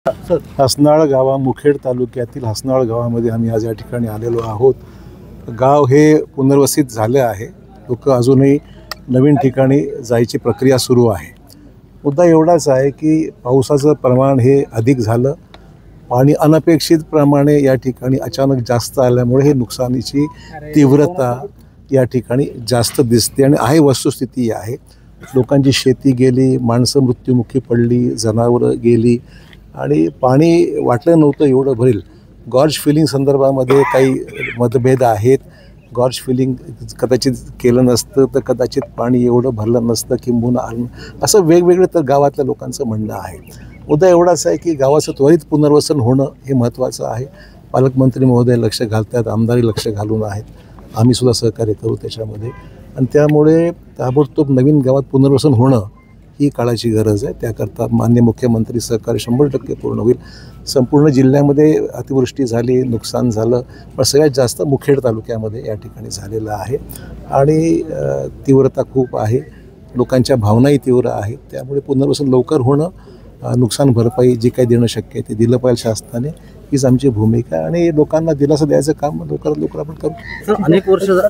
हसनाळ गावा मुखेड तालुक्यातील हसनाळ गावामध्ये आम्ही आज या ठिकाणी आलेलो आहोत। गाव हे पुनर्वसित झाले आहे। लोक अजूनही नवीन ठिकाणी जायची प्रक्रिया सुरू आहे। मुद्दा एवढाच आहे की पावसाचं प्रमाण हे अधिक झालं, पाणी अनपेक्षित प्रमाणे या ठिकाणी अचानक जास्त आल्यामुळे हे नुकसानीची तीव्रता या ठिकाणी जास्त दिसते आणि आहे वस्तुस्थिती आहे। लोकांची शेती गेली, माणसं मृत्युमुखी पडली, जनावरं गेली आणि पाणी वाटलं नव्हतं एवढं भरेल। गॉर्ज फिलिंग संदर्भामध्ये काही मतभेद आहेत। गॉर्ज फिलिंग कदाचित केलं नसतं तर कदाचित पाणी एवढं भरलं नसतं किंबहुना असं वेगवेगळं तर गावातल्या लोकांचं म्हणणं आहे। मुद्दा एवढाच आहे की गावाचं त्वरित पुनर्वसन होणं हे महत्त्वाचं आहे। पालकमंत्री महोदय लक्ष घालतात, आमदारही लक्ष घालून आहेत, आम्हीसुद्धा सहकार्य करू त्याच्यामध्ये आणि त्यामुळे ताबडतोब नवीन गावात पुनर्वसन होणं ही काळाची गरज आहे। त्याकरता माननीय मुख्यमंत्री सहकार्य 100% पूर्ण होईल। संपूर्ण जिल्ह्यामध्ये अतिवृष्टी झाली, नुकसान झालं, पण सगळ्यात जास्त मुखेड तालुक्यामध्ये या ठिकाणी झालेलं आहे आणि तीव्रता खूप आहे। लोकांच्या भावनाही तीव्र आहेत। त्यामुळे पुनर्वसन लवकर होणं, नुकसान भरपाई जे काही देणं शक्य आहे ते दिलं पाहिजे शासनाने, हीच आमची भूमिका आहे आणि लोकांना दिलासा द्यायचं काम लवकरात लवकर आपण करू। सर,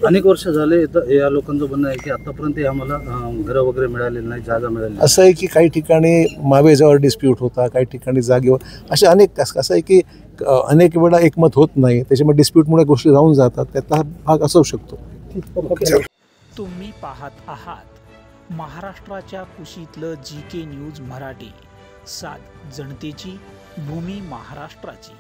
अनेक वर्ष झाले तर या लोकांचं म्हणणं आहे की आतापर्यंत आम्हाला घरं वगैरे मिळालेली नाही, जागा मिळाली नाही। असं आहे की काही ठिकाणी मावेजावर डिस्प्यूट होता, काही ठिकाणी जागेवर, असे अनेक असं आहे की अनेक वेळा एकमत होत नाही, त्याच्यामुळे डिस्प्यूटमुळे गोष्टी राहून जातात। त्याचा हा भाग असू शकतो। तुम्ही पाहत आहात महाराष्ट्राच्या कुशीतलं GK न्यूज मराठी, सात जनतेची, भूमी महाराष्ट्राची।